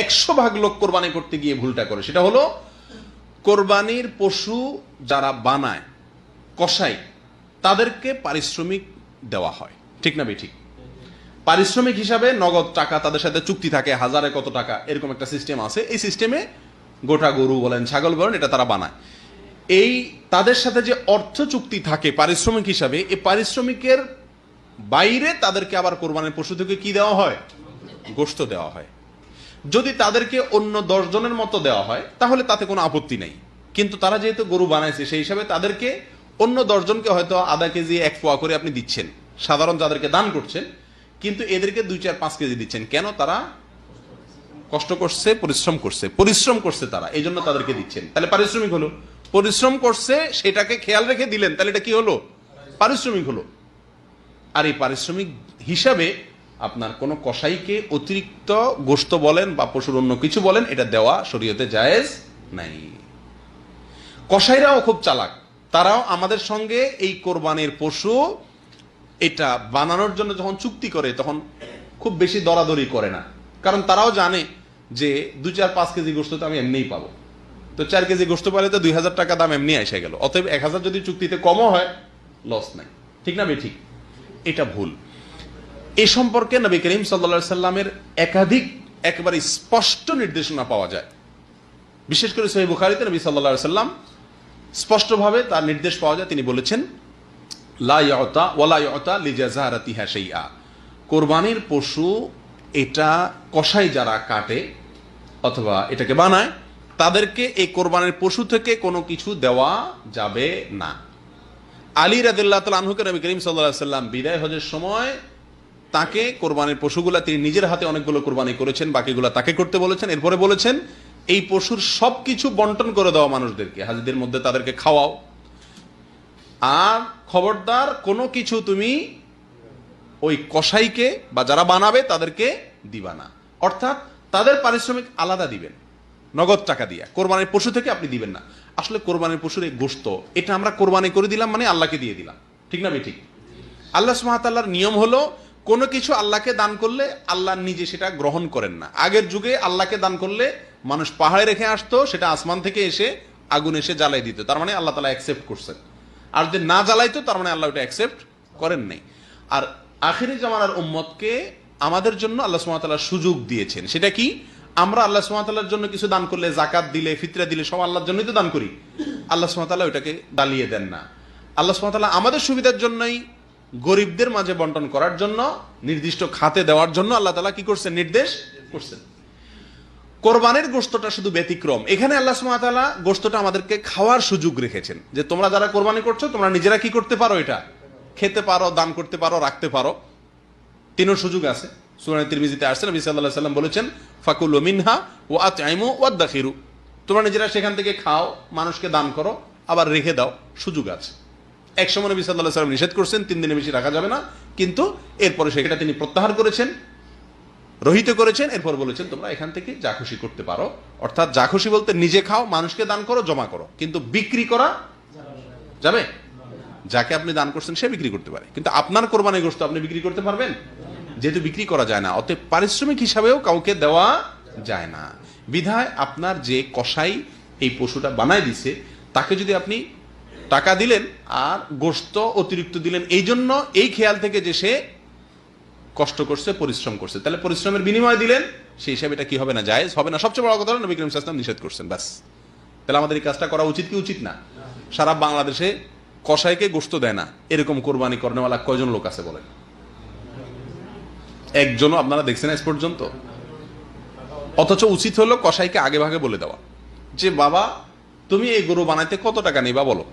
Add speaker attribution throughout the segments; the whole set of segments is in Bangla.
Speaker 1: 100 ভাগ লোক কোরবানি করতে গিয়ে ভুলটা করে, সেটা হলো কোরবানির পশু যারা বানায়, কসাই, তাদেরকে পারিশ্রমিক দেওয়া হয়, ঠিক না বেঠিক? পারিশ্রমিক হিসাবে নগদ টাকা, তাদের সাথে চুক্তি থাকে, হাজারে কত টাকা, এরকম একটা সিস্টেম আছে। এই সিস্টেমে গোটা গরু বলেন, ছাগল বলেন, এটা তারা বানায়। এই তাদের সাথে যে অর্থ চুক্তি থাকে পারিশ্রমিক হিসাবে, এই পারিশ্রমিকের বাইরে তাদেরকে আবার কোরবানির পশু থেকে কি দেওয়া হয়? গোশত দেওয়া হয়। যদি তাদেরকে অন্য 10 জনের মতো দেওয়া হয় তাহলে তাতে কোনো আপত্তি নেই, কিন্তু তারা যেহেতু গরু বানাইছে সেই হিসাবে তাদেরকে অন্য 10 জনকে হয়তো আধা কেজি 1 পোয়া করে আপনি দিচ্ছেন, সাধারণ যাদেরকে দান করছেন, কিন্তু এদেরকে 2, 4, 5 কেজি দিচ্ছেন। কেন? তারা কষ্ট করছে, পরিশ্রম করছে তারা, এই জন্য তাদেরকে দিচ্ছেন। তাহলে পারিশ্রমিক হলো। পরিশ্রম করছে সেটাকে খেয়াল রেখে দিলেন, তাহলে এটা কি হলো? পারিশ্রমিক হলো। আর এই পারিশ্রমিক হিসাবে আপনার কোন কসাইকে অতিরিক্ত গোশত বলেন বা পশুর অন্য কিছু বলেন, এটা দেওয়া শরীয়তে জায়েজ নাই। কসাইরাও খুব চালাক, তারাও আমাদের সঙ্গে এই কোরবানির পশু এটা বানানোর জন্য যখন চুক্তি করে তখন খুব বেশি দরাদরি করে না, কারণ তারাও জানে যে 2, 4, 5 কেজি গোশত তো আমি এমনিই পাবো, তো 4 কেজি গোশত পাইলে তো 2000 টাকা দাম এমনি এসে গেল, অতএব 1000 যদি চুক্তিতে কমও হয় লস নাই, ঠিক না বেঠিক? এটা ভুল। এ সম্পর্কে নবী করিম সাল্লাল্লাহু আলাইহি সাল্লামের একাধিক একেবারে স্পষ্ট নির্দেশনা পাওয়া যায়। বিশেষ করে সহিহ বুখারীতে নবী সাল্লাল্লাহু আলাইহি সাল্লাম স্পষ্টভাবে তার নির্দেশ পাওয়া যায়। তিনি বলেছেন, লা ইউতা ওয়ালা ইউতা লিজাযারাতিহা শাইআ, কোরবানির পশু এটা কসাই যারা কাটে অথবা এটাকে বানায়, তাদেরকে এই কোরবানির পশু থেকে কোনো কিছু দেওয়া যাবে না। আলী রাদিয়াল্লাহু তাআলা আনহুকে নবী করিম সাল্লাল্লাহু আলাইহি সাল্লাম বিদায় হজের সময় তাকে কোরবানির পশুগুলা, তিনি নিজের হাতে অনেকগুলো কোরবানি করেছেন, বাকিগুলো তাকে করতে বলেছেন। এরপরে বলেছেন এই পশুর সবকিছু বন্টন করে দেওয়া মানুষদেরকে, হাজিদের মধ্যে তাদেরকে খাওয়াও, আর খবরদার কোনো কিছু তুমি ওই কসাইকে বা যারা বানাবে তাদেরকে দিবা না। অর্থাৎ তাদের পারিশ্রমিক আলাদা দিবেন, নগদ টাকা দিয়ে, কোরবানির পশু থেকে আপনি দিবেন না। আসলে কোরবানির পশুর এই গোশত, এটা আমরা কোরবানি করে দিলাম মানে আল্লাহকে দিয়ে দিলাম, ঠিক না ঠিক? আল্লাহ সুবহানাহু ওয়া তাআলার নিয়ম হলো কোনো কিছু আল্লাহকে দান করলে আল্লাহ নিজে সেটা গ্রহণ করেন না। আগের যুগে আল্লাহকে দান করলে মানুষ পাহাড়ে রেখে আসতো, সেটা আসমান থেকে এসে আগুন এসে জ্বালাই দিত, তার মানে আল্লাহ তাআলা অ্যাকসেপ্ট করছেন। আর যদি না জ্বালাইতো তার মানে আল্লাহ ওটা অ্যাকসেপ্ট করেন নাই। আর আখিরি জামানার উম্মতকে আমাদের জন্য আল্লাহ সুবহানাহু ওয়া তাআলা সুযোগ দিয়েছেন। সেটা কি? আমরা আল্লাহ সুবহানাহু ওয়া তাআলার জন্য কিছু দান করলে, যাকাত দিলে, ফিতরা দিলে, সব আল্লাহর জন্যই তো দান করি। আল্লাহ সুবহানাহু ওয়া তাআলা ওটাকে দালিয়ে দেন না। আল্লাহ সুবহানাহু ওয়া তাআলা আমাদের সুবিধার জন্যই, গরিবদের মাঝে বন্টন করার জন্য, নির্দিষ্ট খাতে দেওয়ার জন্য আল্লাহ তাআলা কি করছেন? নির্দেশ করছেন। কোরবানির গোশতটা শুধু ব্যতিক্রম। এখানে আল্লাহ সুবহানাহু ওয়া তাআলা গোশতটা আমাদেরকে খাওয়ার সুযোগ রেখেছেন, যে তোমরা যারা কোরবানি করছো তোমরা নিজেরা কি করতে পারো? এটা খেতে পারো, দান করতে পারো, রাখতে পারো, তিনও সুযোগ আছে। সূরা তিরমিজিতে আসছে, নবী সাল্লাল্লাহু আলাইহি ওয়াসাল্লাম বলেছেন, ফাকুলু মিনহা ওয়া আতইমু ওয়াদাখিরু, তোমরা নিজেরা সেখান থেকে খাও, মানুষকে দান করো, আবার রেখে দাও, সুযোগ আছে। এক সময় নবী সাল্লাল্লাহু আলাইহি ওয়াসাল্লাম নিষেধ করছেন 3 দিনের বেশি রাখা যাবে না, কিন্তু এরপরে সেটা তিনি প্রত্যাহার করেছেন, রহিত করেছেন। এরপর বলেছেন তোমরা এখান থেকে যা খুশি করতে পারো। অর্থাৎ যা খুশি বলতে নিজে খাও, মানুষকে দান করো, জমা করো, কিন্তু বিক্রি করা যাবে? যাকে আপনি দান করছেন সে বিক্রি করতে পারে, কিন্তু আপনার কোরবানির গোশত আপনি বিক্রি করতে পারবেন? যেহেতু বিক্রি করা যায় না, অতএব পারিশ্রমিক হিসাবেও কাউকে দেওয়া যায় না। বিধায় আপনার যে কসাই এই পশুটা বানায় দিছে, তাকে যদি আপনি টাকা দিলেন আর গোশত অতিরিক্ত দিলেন এই জন্য, এই খেয়াল থেকে যে সে কষ্ট করছে, পরিশ্রম করছে, তাহলে পরিশ্রমের বিনিময় দিলেন, সেই হিসাবে এটা কি হবে না? জায়েজ হবে না। সবচেয়ে বড় কথা হলো নবী করিম সাল্লাল্লাহু আলাইহি ওয়াসাল্লাম নিষেধ করছেন, ব্যাস। তাহলে আমাদের এই কাজটা করা উচিত কি উচিত না? সারা বাংলাদেশে কসাইকে গোশত দেয় না এরকম কোরবানি করেনেওয়ালা কয়জন লোক আছে বলেন? একজনও আপনারা দেখছেন আজ পর্যন্ত? অথচ উচিত হলো কসাইকে আগে ভাগে বলে দেওয়া যে বাবা তুমি এই গরু বানাইতে কত টাকা নিবা বলো,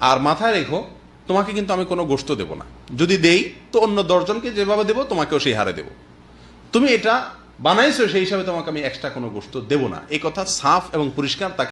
Speaker 1: আর মাথায় রেখো তোমাকে কিন্তু আমি কোনো গোশত দেব না, যদি দেই তো অন্য 10 জনকে যেভাবে দেবো তোমাকেও সেই হারে দেব, তুমি এটা বানাইছো সেই হিসাবে তোমাকে আমি এক্সট্রা কোনো গোশত দেব না। এই কথা সাফ এবং পরিষ্কার তাকে